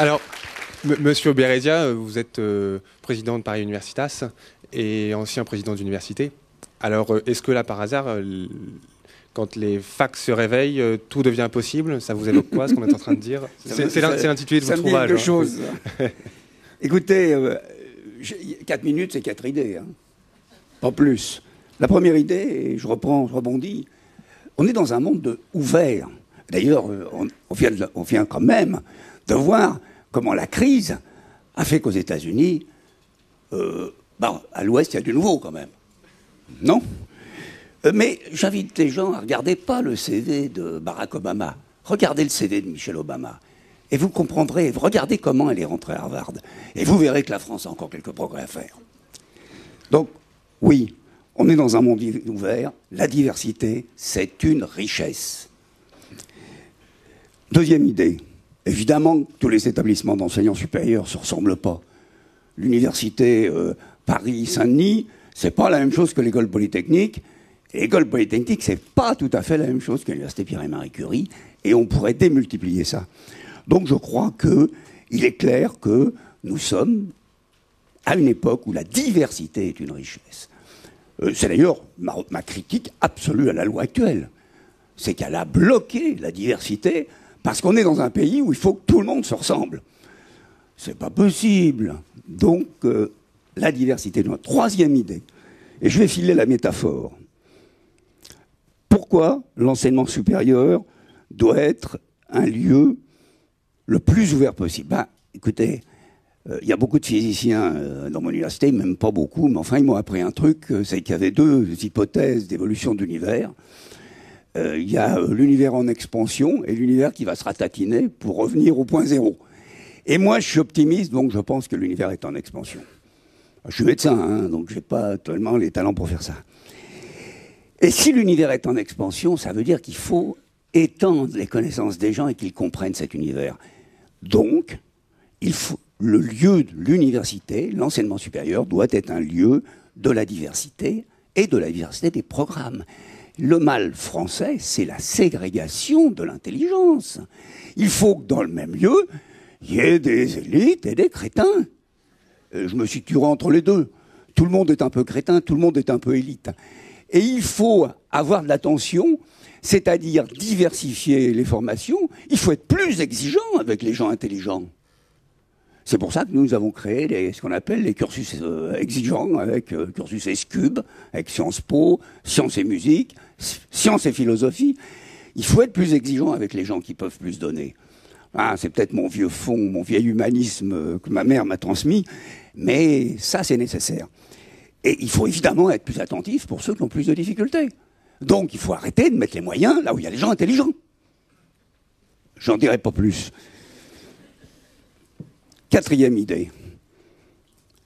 Alors, Monsieur Bérézia, vous êtes président de Paris Universitas et ancien président d'université. Alors, est-ce que là, par hasard, quand les facs se réveillent, tout devient possible? Ça vous évoque quoi, ce qu'on est en train de dire? C'est l'intitulé de votre ouvrage. Ça me dit quelque chose. Écoutez, 4 minutes, c'est 4 idées. Hein. Pas plus. La première idée, et je rebondis, on est dans un monde ouvert. D'ailleurs, on vient quand même de voir comment la crise a fait qu'aux États-Unis, à l'Ouest, il y a du nouveau quand même. Non? Mais j'invite les gens à regarder pas le CV de Barack Obama. Regardez le CV de Michelle Obama. Et vous comprendrez, regardez comment elle est rentrée à Harvard. Et vous verrez que la France a encore quelques progrès à faire. Donc, oui, on est dans un monde ouvert. La diversité, c'est une richesse. Deuxième idée. Évidemment, tous les établissements d'enseignement supérieur ne se ressemblent pas. L'université Paris-Saint-Denis, c'est pas la même chose que l'école polytechnique. L'école polytechnique, c'est pas tout à fait la même chose que l'université Pierre et Marie Curie. Et on pourrait démultiplier ça. Donc je crois qu'il est clair que nous sommes à une époque où la diversité est une richesse. C'est d'ailleurs ma critique absolue à la loi actuelle. C'est qu'elle a bloqué la diversité parce qu'on est dans un pays où il faut que tout le monde se ressemble. C'est pas possible. Donc la diversité est notre troisième idée. Et je vais filer la métaphore. Pourquoi l'enseignement supérieur doit être un lieu le plus ouvert possible? Écoutez, il y a beaucoup de physiciens dans mon université, même pas beaucoup, mais enfin ils m'ont appris un truc, c'est qu'il y avait deux hypothèses d'évolution de l'univers. Il y a l'univers en expansion et l'univers qui va se ratatiner pour revenir au point zéro. Et moi je suis optimiste, donc je pense que l'univers est en expansion. Je suis médecin, hein, donc je n'ai pas tellement les talents pour faire ça. Et si l'univers est en expansion, ça veut dire qu'il faut étendre les connaissances des gens et qu'ils comprennent cet univers. Donc, le lieu de l'université, l'enseignement supérieur, doit être un lieu de la diversité et de la diversité des programmes. Le mal français, c'est la ségrégation de l'intelligence. Il faut que dans le même lieu, il y ait des élites et des crétins. Je me situerai entre les deux. Tout le monde est un peu crétin, tout le monde est un peu élite. Et il faut avoir de l'attention, c'est-à-dire diversifier les formations. Il faut être plus exigeant avec les gens intelligents. C'est pour ça que nous avons créé ce qu'on appelle les cursus exigeants, avec cursus ESCUB, avec Sciences Po, Sciences et Musique, Sciences et Philosophie. Il faut être plus exigeant avec les gens qui peuvent plus donner. C'est peut-être mon vieux fond, mon vieil humanisme que ma mère m'a transmis, mais ça c'est nécessaire. Et il faut évidemment être plus attentif pour ceux qui ont plus de difficultés. Donc il faut arrêter de mettre les moyens là où il y a les gens intelligents. J'en dirai pas plus. Quatrième idée.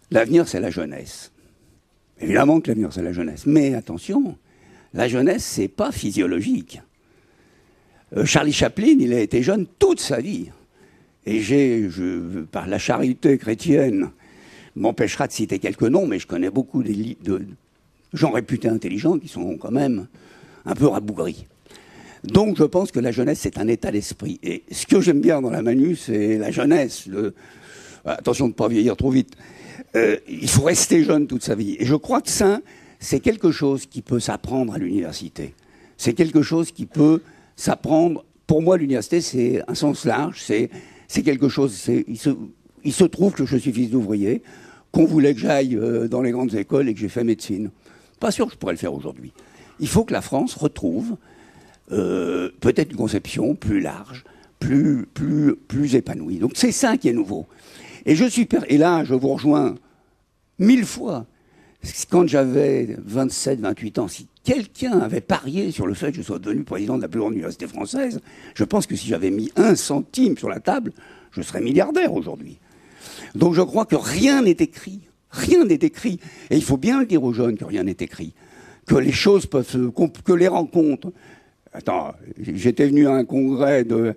L'avenir, c'est la jeunesse. Évidemment que l'avenir, c'est la jeunesse. Mais attention, la jeunesse, c'est pas physiologique. Charlie Chaplin, il a été jeune toute sa vie. Et par la charité chrétienne, m'empêchera de citer quelques noms, mais je connais beaucoup de gens réputés intelligents qui sont quand même un peu rabougris. Donc je pense que la jeunesse, c'est un état d'esprit. Et ce que j'aime bien dans la Manu, c'est la jeunesse. Attention de ne pas vieillir trop vite. Il faut rester jeune toute sa vie. Et je crois que ça, c'est quelque chose qui peut s'apprendre à l'université. C'est quelque chose qui peut s'apprendre. Pour moi, l'université, c'est un sens large. C'est quelque chose... Il se trouve que je suis fils d'ouvrier, qu'on voulait que j'aille dans les grandes écoles et que j'ai fait médecine. Pas sûr que je pourrais le faire aujourd'hui. Il faut que la France retrouve peut-être une conception plus large, plus épanouie. Donc c'est ça qui est nouveau. Et là, je vous rejoins 1000 fois. Quand j'avais 27, 28 ans, si quelqu'un avait parié sur le fait que je sois devenu président de la plus grande université française, je pense que si j'avais mis 1 centime sur la table, je serais milliardaire aujourd'hui. Donc je crois que rien n'est écrit. Rien n'est écrit. Et il faut bien le dire aux jeunes que rien n'est écrit. Que les choses peuvent que les rencontres... Attends, j'étais venu à un congrès de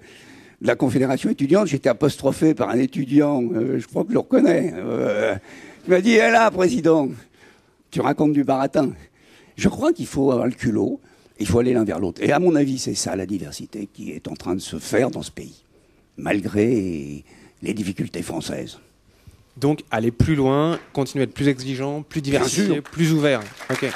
la Confédération étudiante, j'étais apostrophé par un étudiant, je crois que je le reconnais. Il m'a dit, hé là, président, tu racontes du baratin. Je crois qu'il faut avoir le culot, il faut aller l'un vers l'autre. Et à mon avis, c'est ça la diversité qui est en train de se faire dans ce pays. Malgré les difficultés françaises. Donc aller plus loin, continuer à être plus exigeant, plus diversifié, plus ouvert. Ok.